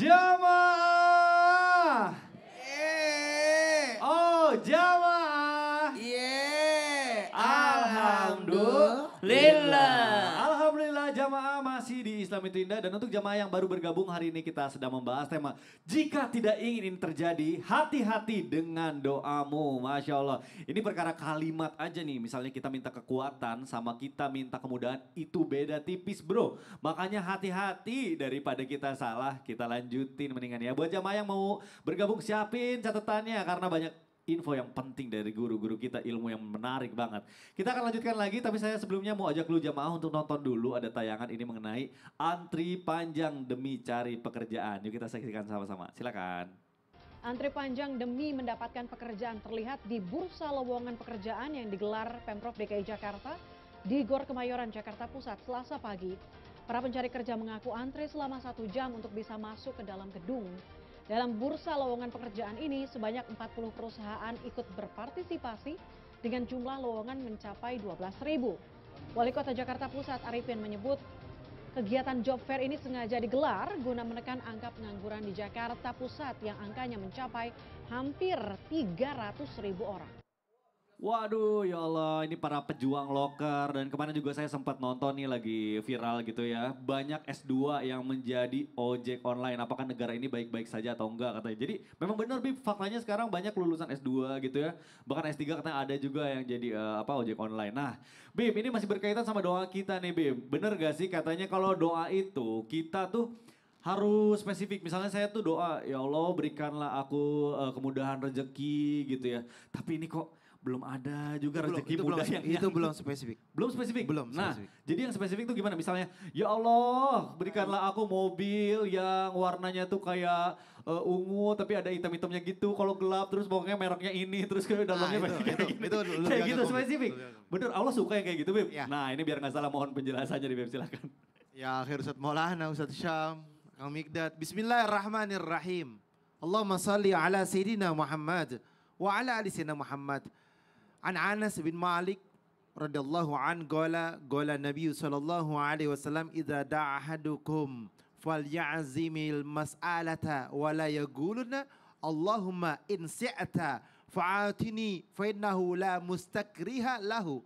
Jamaah. Oh, jamaah. Alhamdulillah. Alhamdulillah jamaah masih di Islam itu Indah. Dan untuk jamaah yang baru bergabung hari ini kita sedang membahas tema jika tidak ingin ini terjadi, hati-hati dengan doamu. Masya Allah. Ini perkara kalimat aja nih. Misalnya kita minta kekuatan sama kita minta kemudahan itu beda tipis bro. Makanya hati-hati daripada kita salah kita lanjutin mendingan ya. Buat jamaah yang mau bergabung siapin catatannya karena banyak info yang penting dari guru-guru kita, ilmu yang menarik banget. Kita akan lanjutkan lagi, tapi saya sebelumnya mau ajak lu jamaah untuk nonton dulu ada tayangan ini mengenai antri panjang demi cari pekerjaan. Yuk kita saksikan sama-sama, silakan. Antri panjang demi mendapatkan pekerjaan terlihat di Bursa Lowongan Pekerjaan yang digelar Pemprov DKI Jakarta di Gor Kemayoran, Jakarta Pusat, Selasa pagi. Para pencari kerja mengaku antri selama 1 jam untuk bisa masuk ke dalam gedung. Dalam bursa lowongan pekerjaan ini, sebanyak 40 perusahaan ikut berpartisipasi dengan jumlah lowongan mencapai 12.000. Wali Kota Jakarta Pusat Arifin menyebut kegiatan job fair ini sengaja digelar guna menekan angka pengangguran di Jakarta Pusat yang angkanya mencapai hampir 300.000 orang. Waduh ya Allah ini para pejuang loker dan kemarin juga saya sempat nonton nih lagi viral gitu ya. Banyak S2 yang menjadi ojek online. Apakah negara ini baik-baik saja atau enggak katanya. Jadi memang benar Bib faktanya sekarang banyak lulusan S2 gitu ya. Bahkan S3 katanya ada juga yang jadi ojek online. Nah Bib ini masih berkaitan sama doa kita nih Bib. Bener gak sih katanya kalau doa itu kita tuh harus spesifik. Misalnya saya tuh doa ya Allah berikanlah aku kemudahan rezeki gitu ya. Tapi ini kok belum ada juga rezeki mudah yang itu belum spesifik. Belum spesifik? Belum Nah, spesifik. jadi yang spesifik tuh gimana? Misalnya, ya Allah berikanlah aku mobil yang warnanya tuh kayak ungu tapi ada hitam-hitamnya gitu. Kalau gelap terus pokoknya mereknya ini terus kayak dalamnya kayak gitu spesifik. Bener, Allah suka yang kayak gitu Beb? Ya. Nah ini biar gak salah mohon penjelasannya nih Beb, silakan. Ya akhir Ustadz Maulana, Ustadz Syam, Kang Mikdad. Bismillahirrahmanirrahim. Allahumma salli ala Sayyidina Muhammad wa ala ali Sayyidina Muhammad. An Anas bin Malik radhiyallahu an qala Nabi sallallahu alaihi wasallam idza da'a ahadukum falyazimil mas'alata wa la yaquluna Allahumma in si'ta fa'atini fa innahu la mustakriha lahu.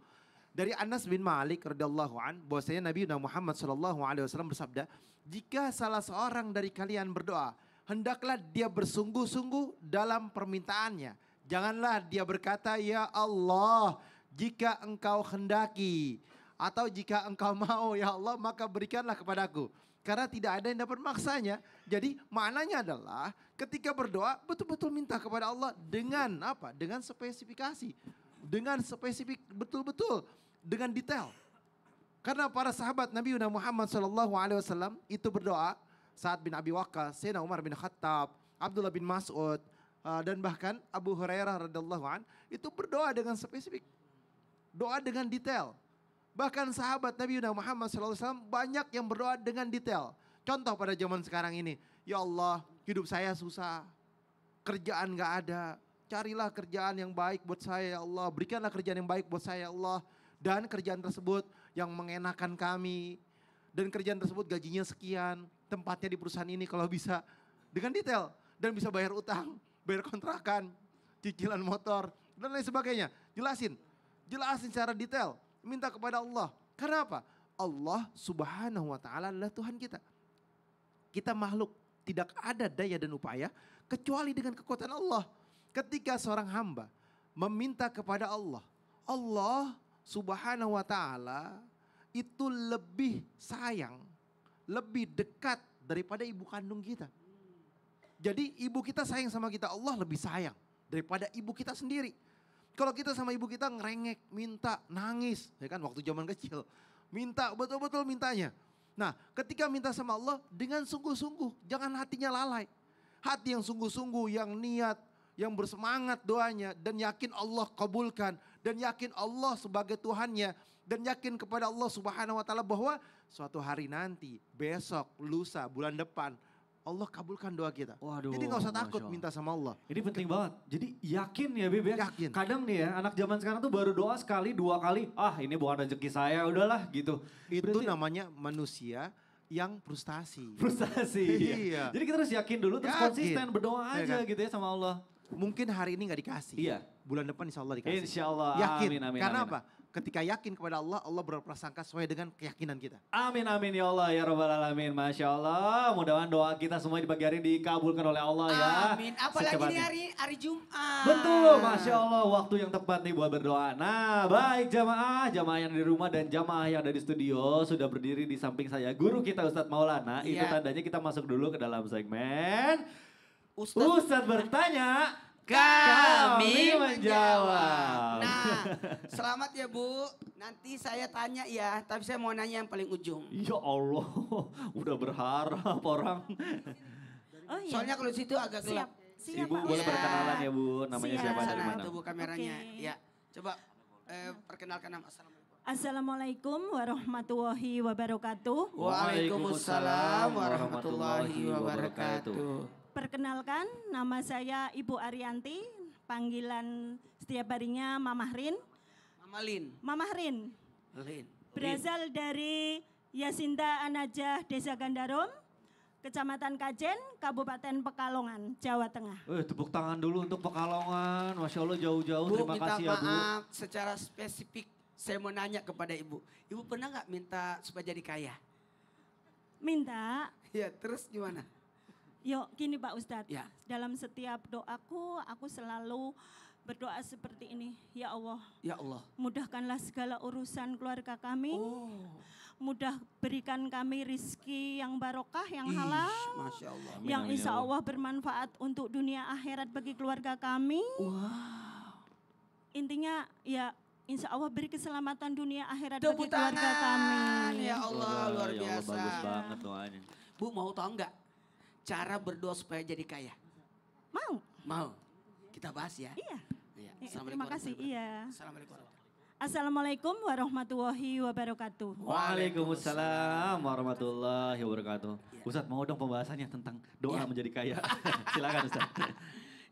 Dari Anas bin Malik radhiyallahu an bahwasanya Nabi Muhammad sallallahu alaihi wasallam bersabda, jika salah seorang dari kalian berdoa, hendaklah dia bersungguh-sungguh dalam permintaannya. Janganlah dia berkata, ya Allah, jika engkau hendaki atau jika engkau mau ya Allah maka berikanlah kepadaku. Karena tidak ada yang dapat maksanya. Jadi maknanya adalah ketika berdoa betul-betul minta kepada Allah dengan apa? Dengan spesifikasi. Dengan spesifik betul-betul. Dengan detail. Karena para sahabat Nabi Muhammad SAW itu berdoa. Sa'ad bin Abi Waqqas, Sayyidina Umar bin Khattab, Abdullah bin Mas'ud. Dan bahkan Abu Hurairah radhiyallahu an itu berdoa dengan spesifik. Doa dengan detail. Bahkan sahabat Nabi Muhammad SAW banyak yang berdoa dengan detail. Contoh pada zaman sekarang ini. Ya Allah hidup saya susah. Kerjaan gak ada. Carilah kerjaan yang baik buat saya ya Allah. Berikanlah kerjaan yang baik buat saya ya Allah. Dan kerjaan tersebut yang mengenakan kami. Dan kerjaan tersebut gajinya sekian. Tempatnya di perusahaan ini kalau bisa. Dengan detail. Dan bisa bayar utang. Bayar kontrakan, cicilan motor, dan lain sebagainya. Jelasin secara detail. Minta kepada Allah. Karena apa? Allah subhanahu wa ta'ala adalah Tuhan kita. Kita makhluk. Tidak ada daya dan upaya kecuali dengan kekuatan Allah. Ketika seorang hamba meminta kepada Allah. Allah subhanahu wa ta'ala itu lebih sayang, lebih dekat daripada ibu kandung kita. Jadi ibu kita sayang sama kita, Allah lebih sayang daripada ibu kita sendiri. Kalau kita sama ibu kita ngerengek, minta, nangis, ya kan waktu zaman kecil. Minta, betul-betul mintanya. Nah ketika minta sama Allah dengan sungguh-sungguh, jangan hatinya lalai. Hati yang sungguh-sungguh, yang niat, yang bersemangat doanya dan yakin Allah kabulkan. Dan yakin Allah sebagai Tuhannya. Dan yakin kepada Allah subhanahu wa ta'ala bahwa suatu hari nanti, besok, lusa, bulan depan, Allah kabulkan doa kita. Waduh, jadi gak usah takut minta sama Allah. Ini penting banget. Jadi yakin ya Bib ya. Yakin. Kadang nih ya anak zaman sekarang tuh baru doa sekali 2 kali. Ah ini bukan rezeki saya udahlah gitu. Itu namanya manusia yang frustasi. Frustasi. Iya. Jadi kita harus yakin dulu terus Yakin. konsisten berdoa Iya aja kan? gitu ya sama Allah. Mungkin hari ini nggak dikasih. Iya. Bulan depan insya Allah dikasih. Insya Allah. Yakin. Amin, amin, Karena amin. apa? Ketika yakin kepada Allah, Allah berprasangka sesuai dengan keyakinan kita. Amin amin ya Allah ya Rabbal Alamin. Masya Allah. Mudah-mudahan doa kita semua di pagi hari ini dikabulkan oleh Allah ya. Amin. Apalagi Secepatnya. ini hari Jumat. Betul, Masya Allah waktu yang tepat nih buat berdoa. Nah baik jamaah yang di rumah dan jamaah yang ada di studio sudah berdiri di samping saya. Guru kita Ustadz Maulana, itu Iya. tandanya kita masuk dulu ke dalam segmen. Ustadz Ustadz bertanya, kami menjawab. Nah, selamat ya Bu. Nanti saya tanya ya, tapi saya mau nanya yang paling ujung. Ya Allah, udah berharap orang. Oh iya. Soalnya kalau situ agak gelap. Siap Ibu Pak boleh Iya. berkenalan ya Bu, namanya Siap. siapa dari Sana mana? tuh Bu kameranya. Oke. Ya, coba perkenalkan nama. Assalamualaikum. Assalamualaikum warahmatullahi wabarakatuh. Waalaikumsalam warahmatullahi wabarakatuh. Perkenalkan, nama saya Ibu Arianti, panggilan setiap harinya Mamah Rin. Mama Lin. Mamah Rin Lin. berasal dari Yasinta Anajah, Desa Gandarum, Kecamatan Kajen, Kabupaten Pekalongan, Jawa Tengah. Tepuk tangan dulu untuk Pekalongan, Masya Allah jauh-jauh, Bu, terima minta kasih ya Bu. maaf secara spesifik. Saya mau nanya kepada Ibu. Ibu pernah nggak minta supaya jadi kaya? Minta, Ya, terus gimana? yuk gini Pak Ustadz, Ya. dalam setiap doaku, aku selalu berdoa seperti ini. Ya Allah, Ya Allah. mudahkanlah segala urusan keluarga kami. Oh. Mudah berikan kami rizki yang barokah, yang Ih, halal. Masya Allah. Amin, Yang amin, insya ya Allah. Allah bermanfaat untuk dunia akhirat bagi keluarga kami. Wow. Intinya ya insya Allah beri keselamatan dunia akhirat Tepuk bagi keluarga tangan. kami. Ya Allah, luar Ya Allah, biasa. bagus banget doanya. Bu, mau tahu nggak cara berdoa supaya jadi kaya? Mau? Mau? Kita bahas ya. Iya. Iya. Terima kasih. Iya. Assalamualaikum. Assalamualaikum warahmatullahi wabarakatuh. Waalaikumsalam warahmatullahi wabarakatuh. Ustadz mau dong pembahasannya tentang doa Ya. menjadi kaya. Silakan Ustadz.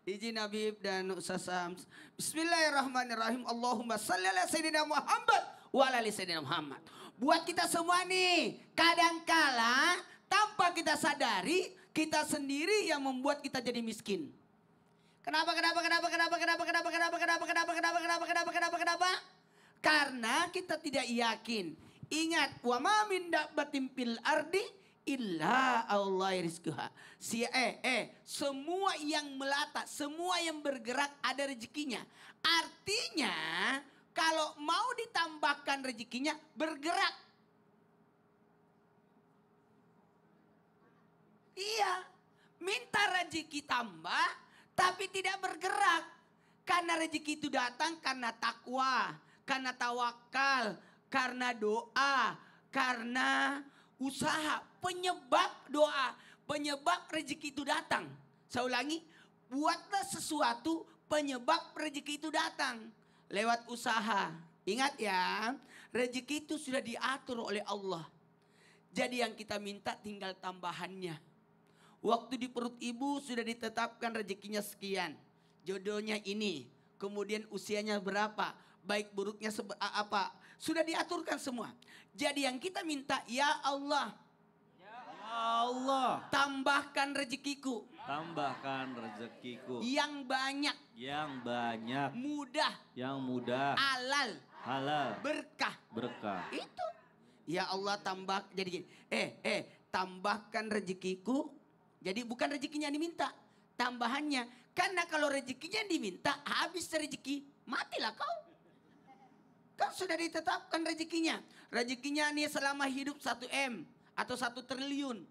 Izin Habib dan Ustaz Sams. Bismillahirrahmanirrahim. Allahumma salli ala Sayyidina Muhammad wa ala ali Sayyidina Muhammad. Buat kita semua nih, kadangkala tanpa kita sadari, kita sendiri yang membuat kita jadi miskin. Kenapa? Karena kita tidak yakin. Ingat, wa ma min dabbatin fil ardi illa Allah rizquha. Semua yang melata, semua yang bergerak ada rezekinya. Artinya kalau mau ditambahkan rezekinya bergerak. Iya, minta rezeki tambah tapi tidak bergerak. Karena rezeki itu datang karena takwa, karena tawakal, karena doa, karena usaha. Penyebab doa, penyebab rezeki itu datang. Saya ulangi, buatlah sesuatu penyebab rezeki itu datang. Lewat usaha. Ingat ya, rezeki itu sudah diatur oleh Allah. Jadi yang kita minta tinggal tambahannya. Waktu di perut ibu sudah ditetapkan rezekinya sekian. Jodohnya ini, kemudian usianya berapa, baik buruknya apa, sudah diaturkan semua. Jadi yang kita minta, ya Allah, Allah, tambahkan rezekiku tambahkan rezekiku yang banyak, yang banyak, yang mudah, halal, halal, berkah. berkah. Itu, ya Allah tambah, jadi gini, tambahkan rezekiku. Jadi bukan rezekinya yang diminta, tambahannya. Karena kalau rezekinya yang diminta, habis rezeki, matilah kau. Kan sudah ditetapkan rezekinya. Rezekinya nih selama hidup 1 M atau 1 triliun.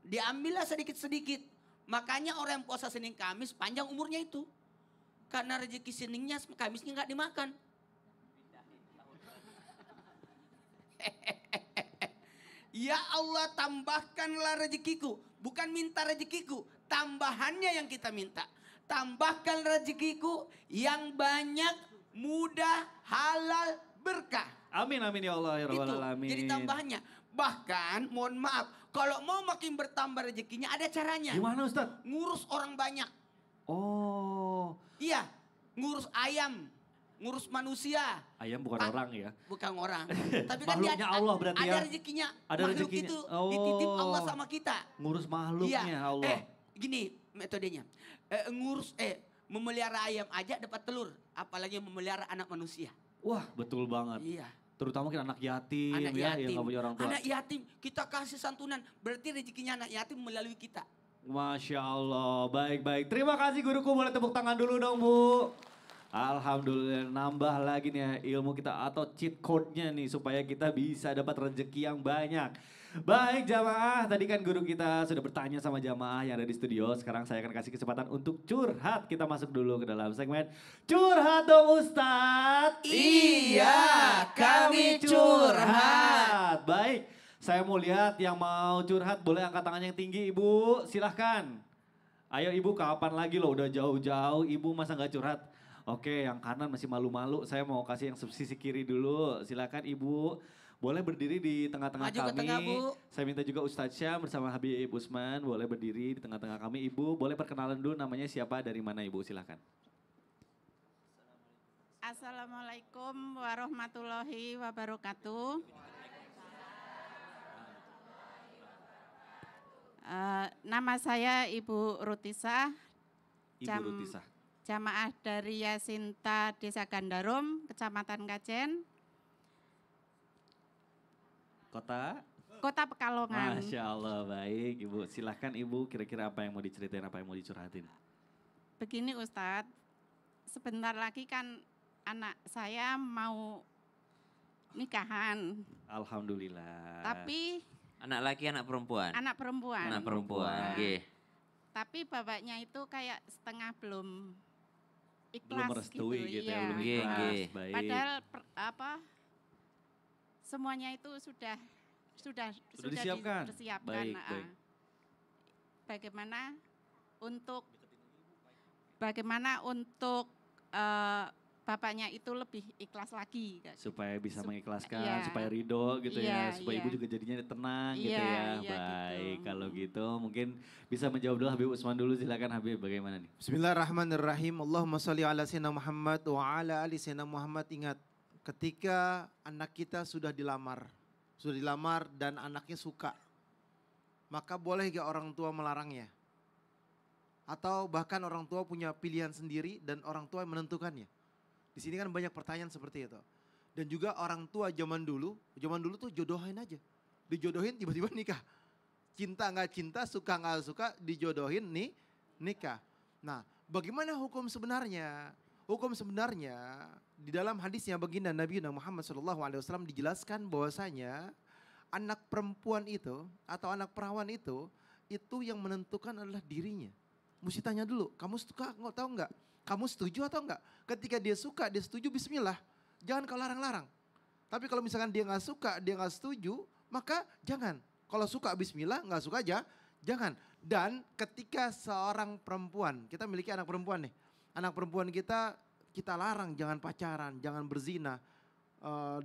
Diambillah sedikit-sedikit. Makanya orang yang puasa Senin Kamis panjang umurnya itu. Karena rezeki Seninnya, Kamisnya nggak dimakan. Ya Allah tambahkanlah rezekiku. Bukan minta rezekiku, tambahannya yang kita minta. Tambahkan rezekiku yang banyak, mudah, halal, berkah. Amin amin ya Allah ya Rabbal Itu Alamin. jadi tambahannya. Bahkan mohon maaf, kalau mau makin bertambah rezekinya ada caranya. Gimana Ustadz? Ngurus orang banyak. Oh, Iya, ngurus ayam. ngurus manusia. Ayam bukan Pak, orang ya. Bukan orang. Tapi kan Makhluknya Allah berarti ya. ada rezekinya. Ada Makhluk rezekinya. itu Oh. dititip Allah sama kita. Ngurus makhluknya Iya. Allah. Gini metodenya. Memelihara ayam aja dapat telur. Apalagi memelihara anak manusia. Wah betul banget. Iya. Terutama kan anak yatim Anak ya yang yatim. gak punya orang tua. Anak yatim kita kasih santunan. Berarti rezekinya anak yatim melalui kita. Masya Allah, baik-baik. Terima kasih guruku, boleh tepuk tangan dulu dong Bu. Alhamdulillah nambah lagi nih ya ilmu kita atau cheat code-nya nih supaya kita bisa dapat rezeki yang banyak. Baik jamaah, tadi kan guru kita sudah bertanya sama jamaah yang ada di studio. Sekarang saya akan kasih kesempatan untuk curhat. Kita masuk dulu ke dalam segmen Curhat dong Ustadz. Iya, kami curhat. Baik, saya mau lihat yang mau curhat boleh angkat tangannya yang tinggi Ibu, silahkan. Ayo Ibu kapan lagi loh udah jauh-jauh Ibu masa nggak curhat. Oke yang kanan masih malu-malu saya mau kasih yang sisi kiri dulu. Silahkan Ibu. Boleh berdiri di tengah-tengah Maju ke kami. tengah, Bu. Saya minta juga Ustadz Syam bersama Habib Usman boleh berdiri di tengah-tengah kami. Ibu boleh perkenalan dulu namanya siapa dari mana Ibu silahkan. Assalamualaikum warahmatullahi wabarakatuh. Nama saya Ibu Rutisah, Ibu Rutisah. jamaah dari Yasinta Desa Gandarum, Kecamatan Kajen, Kota Pekalongan. Masya Allah baik Ibu. Silahkan Ibu kira-kira apa yang mau diceritain, apa yang mau dicurhatin. Begini Ustadz, sebentar lagi kan anak saya mau nikahan, Alhamdulillah. tapi Anak laki, anak perempuan? anak perempuan. Anak perempuan, nggih. Tapi bapaknya itu kayak setengah belum ikhlas Belum merestui gitu ya, iya. belum Nggih, ikhlas. nggih. Baik. Padahal semuanya itu sudah disiapkan? dipersiapkan. Baik, baik. Bagaimana untuk bapaknya itu lebih ikhlas lagi. Supaya bisa mengikhlaskan, iya. supaya ridho gitu ya, Iya, supaya iya. ibu juga jadinya tenang gitu Iya, ya. iya Baik, gitu. kalau gitu mungkin bisa menjawab dulu Habib Usman dulu, silakan Habib bagaimana nih? Bismillahirrahmanirrahim. Allahumma salli ala sayyidina Muhammad wa ala ali sayyidina Muhammad. Ingat, ketika anak kita sudah dilamar dan anaknya suka, maka boleh gak orang tua melarangnya? Atau bahkan orang tua punya pilihan sendiri dan orang tua yang menentukannya? Di sini kan banyak pertanyaan seperti itu. Dan juga orang tua zaman dulu tuh jodohin aja. Dijodohin tiba-tiba nikah. Cinta nggak cinta, suka nggak suka, dijodohin nih nikah. Nah, bagaimana hukum sebenarnya? Hukum sebenarnya di dalam hadisnya baginda Nabi Muhammad SAW dijelaskan bahwasanya anak perempuan itu atau anak perawan itu yang menentukan adalah dirinya. Mesti tanya dulu, kamu suka tahu nggak? Kamu setuju atau enggak? Ketika dia suka, dia setuju, bismillah. Jangan kau larang-larang. Tapi kalau misalkan dia nggak suka, dia nggak setuju, maka jangan. Kalau suka bismillah, nggak suka aja, jangan. Dan ketika seorang perempuan, kita miliki anak perempuan nih. Anak perempuan kita larang jangan pacaran, jangan berzina.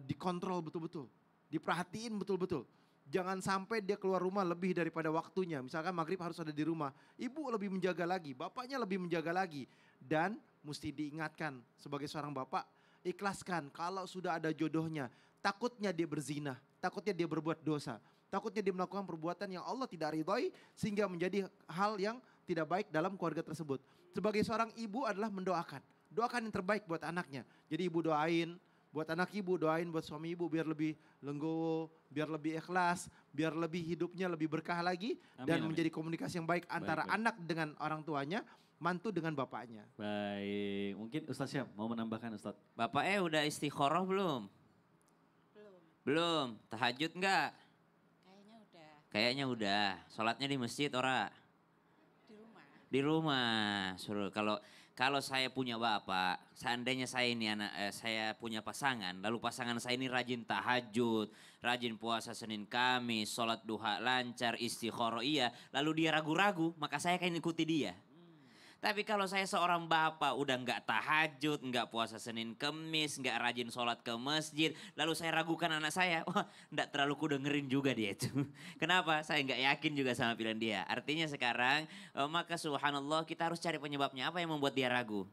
Dikontrol betul-betul, diperhatiin betul-betul. Jangan sampai dia keluar rumah lebih daripada waktunya. Misalkan maghrib harus ada di rumah. Ibu lebih menjaga lagi, bapaknya lebih menjaga lagi. Dan mesti diingatkan sebagai seorang bapak, ikhlaskan kalau sudah ada jodohnya. Takutnya dia berzina, takutnya dia berbuat dosa. Takutnya dia melakukan perbuatan yang Allah tidak ridhoi sehingga menjadi hal yang tidak baik dalam keluarga tersebut. Sebagai seorang ibu adalah mendoakan. Doakan yang terbaik buat anaknya. Jadi ibu doain, buat anak ibu, doain buat suami ibu biar lebih legowo, biar lebih ikhlas, biar lebih hidupnya lebih berkah lagi. Amin, Dan amin. menjadi komunikasi yang baik antara baik. anak dengan orang tuanya, mantu dengan bapaknya. Baik, mungkin Ustadz Syam mau menambahkan Ustadz? Bapaknya udah istikharah belum? Belum. Tahajud enggak? Kayaknya udah Kayaknya udah. Sholatnya di masjid ora? di rumah. Di rumah. Suruh kalau saya punya bapak, seandainya saya ini saya punya pasangan, lalu pasangan saya ini rajin tahajud, rajin puasa Senin Kamis, sholat duha lancar, istikharah iya, lalu dia ragu-ragu, maka saya akan ikuti dia. Tapi kalau saya seorang bapak udah nggak tahajud, nggak puasa Senin Kemis, nggak rajin sholat ke masjid, lalu saya ragukan anak saya, wah nggak terlalu kudengerin juga dia itu. Kenapa? Saya nggak yakin juga sama pilihan dia. Artinya sekarang maka subhanallah kita harus cari penyebabnya apa yang membuat dia ragu.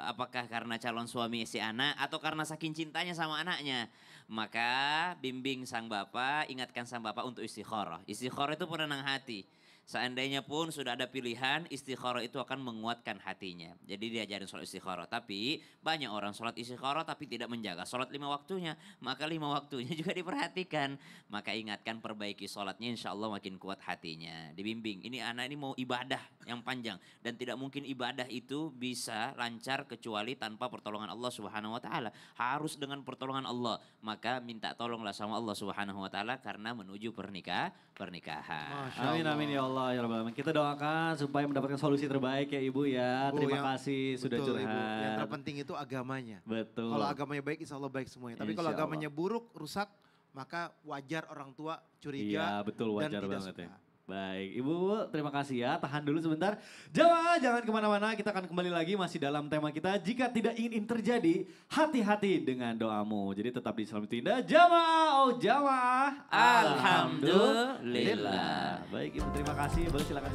Apakah karena calon suami si anak atau karena saking cintanya sama anaknya. Maka bimbing sang bapak, ingatkan sang bapak untuk istikharah. Istikharah itu penenang hati. Seandainya pun sudah ada pilihan, istikharah itu akan menguatkan hatinya. Jadi diajarin sholat istikharah. Tapi banyak orang sholat istikharah tapi tidak menjaga sholat 5 waktunya. Maka 5 waktunya juga diperhatikan. Maka ingatkan, perbaiki sholatnya, insya Allah makin kuat hatinya. Dibimbing, ini anak ini mau ibadah yang panjang. Dan tidak mungkin ibadah itu bisa lancar kecuali tanpa pertolongan Allah Subhanahu Wa Taala. Harus dengan pertolongan Allah. Maka minta tolonglah sama Allah Subhanahu Wa Taala karena menuju pernikahan. Amin amin ya Allah ya Rabbal Alamin. Kita doakan supaya mendapatkan solusi terbaik ya Ibu ya. Bu, Terima kasih sudah betul, curhat. Ibu. Yang terpenting itu agamanya. Betul. Kalau agamanya baik, insya Allah baik semuanya. Tapi kalau Insya agamanya buruk, rusak, maka wajar orang tua curiga Iya betul, dan wajar tidak banget suka. ya. Baik, Ibu terima kasih ya. Tahan dulu sebentar. Jangan kemana-mana, kita akan kembali lagi masih dalam tema kita. Jika tidak ingin ini terjadi, hati-hati dengan doamu. Jadi tetap di Islam Itu Indah. Jamaah, oh jamaah. Alhamdulillah. Baik Ibu, terima kasih. Boleh silakan.